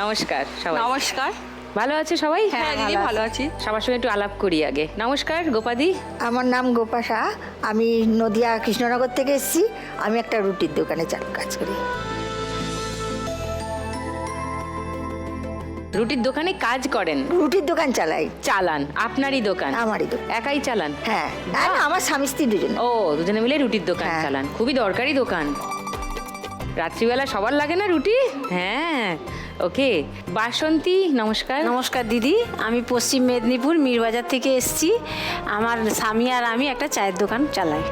নমস্কার সবাই। নমস্কার। ভালো আছে সবাই? হ্যাঁ দিদি ভালো আছি। সবার সঙ্গে একটু আলাপ করি আগে। নমস্কার গোপাদি। আমার নাম গোপা শাহ, আমি নদিয়া কৃষ্ণনগর থেকে এসেছি। আমি একটা রুটির দোকানে কাজ করি। রুটির দোকানে কাজ করেন? রুটির দোকান চালাই। চালান? আপনারই দোকান? আমারই দোকান। একাই চালান? হ্যাঁ, না না, আমার স্বামী স্ত্রী দুজন। ও, দুজনে মিলে রুটির দোকান হ্যাঁ। চালান। খুবই দরকারি দোকান। রাত্রিবেলা সবার লাগে না রুটি? হ্যাঁ, ওকে। বাসন্তী, নমস্কার। নমস্কার দিদি, আমি পশ্চিম মেদিনীপুর মীরবাজার থেকে এসেছি। আমার স্বামী আর আমি একটা চায়ের দোকান চালাই।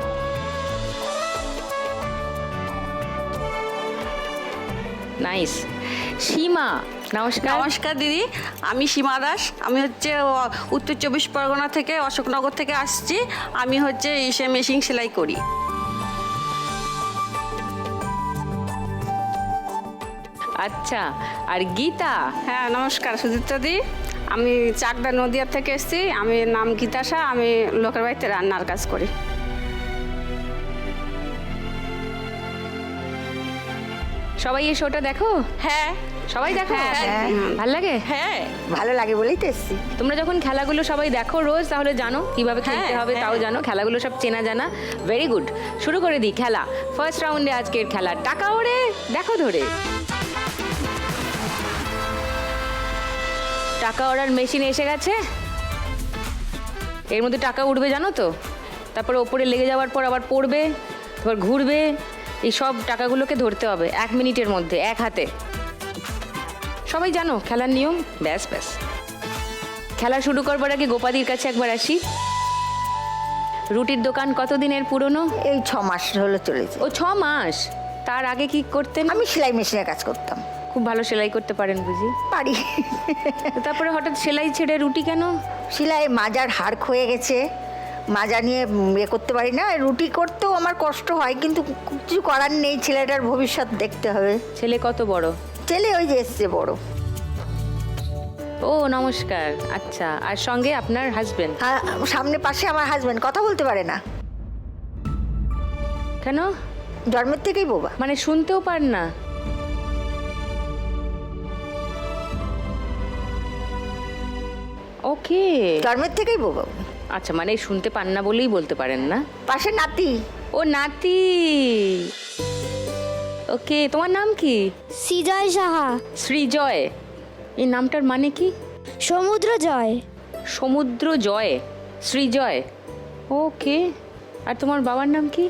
নাইস। সীমা, নমস্কার। নমস্কার দিদি, আমি সীমা দাস। আমি হচ্ছে উত্তর 24 পরগনা থেকে, অশোকনগর থেকে আসছি। আমি হচ্ছে মেশিন সেলাই করি। আচ্ছা, আর গীতা? হ্যাঁ নমস্কার সুচিত্রা দি, আমি চাকদা নদিয়া থেকে এসেছি। আমি নাম গীতা শাহ, আমি লোকের বাড়িতে রান্নার কাজ করি। সবাই এই শোটা দেখো? হ্যাঁ সবাই দেখো? হ্যাঁ। ভাল লাগে? হ্যাঁ। ভালো লাগে বলেই তো এসেছি। তোমরা যখন খেলাগুলো সবাই দেখো রোজ, তাহলে জানো কিভাবে খেলতে হ্যাঁ, হবে, তাও হ্যাঁ। জানো। খেলাগুলো সব চেনা জানা। Very good. শুরু করে দিই খেলা। ফার্স্ট রাউন্ডে আজকের খেলা টাকা ওড়ে দেখো ধরে। টাকা ওড়ার মেশিন এসে গেছে। এর মধ্যে টাকা উঠবে জানো তো, তারপর ওপরে লেগে যাওয়ার পর আবার পড়বে, তারপর ঘুরবে। এই সব টাকাগুলোকে ধরতে হবে 1 মিনিটের মধ্যে এক হাতে। সবাই জানো খেলার নিয়ম? ব্যাস ব্যাস। খেলা শুরু করবার আগে গোপাদির কাছে একবার আসি। রুটির দোকান কতদিনের পুরনো? এই 6 মাস হলো চলেছে। ও, 6 মাস। তার আগে কি করতেন? আমি সেলাই মেশিনে কাজ করতাম। খুব ভালো সেলাই করতে পারেন বুঝি? পারি। তো তারপরে হঠাৎ সেলাই ছেড়ে রুটি কেন? সেলাই মাজার হাড় ক্ষয়ে গেছে, মাজা নিয়ে করতে পারি না। রুটি করতেও আমার কষ্ট হয়, কিন্তু কিছু করার নেই, ছেলেটার ভবিষ্যৎ দেখতে হবে। ছেলে কত বড়? ছেলে ওই যে এসছে বড়। ও নমস্কার। আচ্ছা, আর সঙ্গে আপনার হাজবেন্ড? হ্যাঁ, সামনে পাশে আমার হাজবেন্ড কথা বলতে পারে না, কেন? জন্মের থেকেই বোবা। মানে শুনতেও পার না? ওকে। জন্মের থেকেই বোবা। আচ্ছা, মানে শুনতে পান না বলেই বলতে পারেন না। পাশে নাতি। ও নাতি। ওকে, তোমার নাম কি? সৃজয় সাহা। শ্রীজয়। এই নামটার মানে কি? সমুদ্র জয়। সমুদ্র জয়, শ্রীজয়। ওকে। আর তোমার বাবার নাম কি?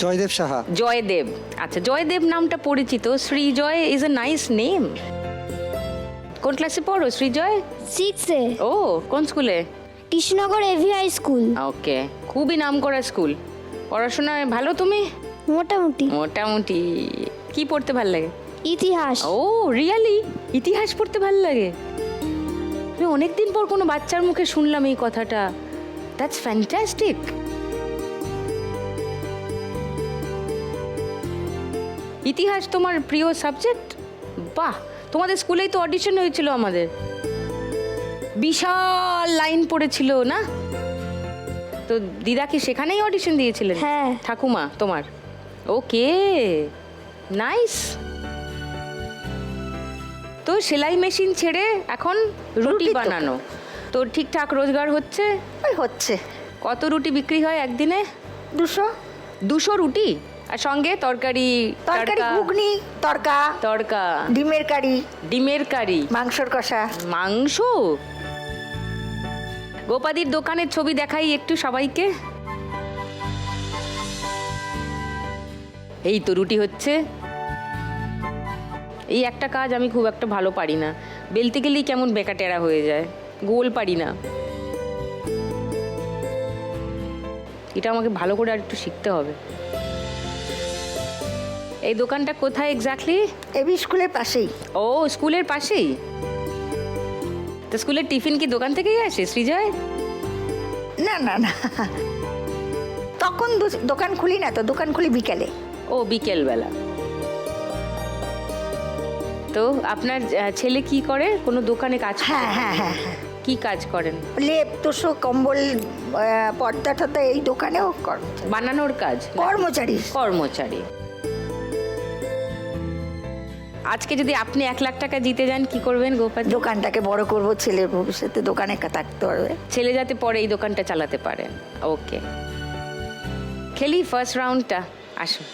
জয়দেব সাহা। জয়দেব। আচ্ছা, জয়দেব নামটা পরিচিত। Srijoy is a nice name. কোন ক্লাসে পড়ো শ্রীজয়? 6-এ। ও, কোন স্কুলে? Krishnanagar AV high school. Okay, খুবই নামকরা স্কুল। পড়াশোনায় ভালো তুমি? মোটামুটি। মোটামুটি। কি পড়তে ভাল লাগে? ইতিহাস। ও রিয়ালি? ইতিহাস পড়তে ভাল লাগে? আমি অনেকদিন পর কোনো বাচ্চার মুখে শুনলাম এই কথাটা। That's fantastic. ইতিহাস তোমার প্রিয় সাবজেক্ট? বাহ, তোমাদের স্কুলেই তো অডিশন হয়েছিল আমাদের। বিশাল লাইন পড়েছিল না? তো দিদা কি সেখানেই অডিশন দিয়েছিলেন? হ্যাঁ। ঠাকুমা তোমার? ওকে, নাইস। তো সেলাই মেশিন ছেড়ে এখন রুটি রুটির দোকান। বানানো। তো ঠিকঠাক রোজগার হচ্ছে? ওই হচ্ছে কত রুটি বিক্রি হয় একদিনে? 200। 200 রুটি? আর সঙ্গে তরকারি? তরকারি, তড়কা? ঘুগনি, তরকা, তড়কা, ডিমের কারি, ডিমের কারি, মাংসর কষা। মাংস। গোপাদির দোকানের ছবি দেখাই একটু সবাইকে। এই তো রুটি হচ্ছে। এই একটা কাজ আমি খুব একটা ভালো পারি না, বেলতে গেলেই কেমন বেকাটেরা হয়ে যায়, গোল পারি না। এটা আমাকে ভালো করে আর একটু শিখতে হবে। এই দোকানটা কোথায় এক্স্যাক্টলি? এবি স্কুলের পাশেই। ও, স্কুলের পাশেই। তো স্কুলের টিফিন কি দোকান থেকেই আসে সৃজয়? না না না, তখন দোকান খুলি না তো, দোকান খুলি বিকেলে। ও, বিকেলবেলা। তো আপনার ছেলে কি করে? কোনো দোকানে কাজ করে? হ্যাঁ হ্যাঁ হ্যাঁ হ্যাঁ, কি কাজ করেন? লেপ তোষক কম্বল পর্দা টর্দা এই দোকানেও বানানোর কাজ? কর্মচারী। কর্মচারী। আজকে যদি আপনি 1 লাখ টাকা জিতে যান কি করবেন গোপাল? দোকানটাকে বড় করব, ছেলের ভবিষ্যতে দোকানে থাকতে পারবে। ছেলে যাতে পরে এই দোকানটা চালাতে পারেন। ওকে, খেলি ফার্স্ট রাউন্ডটা। আসুন।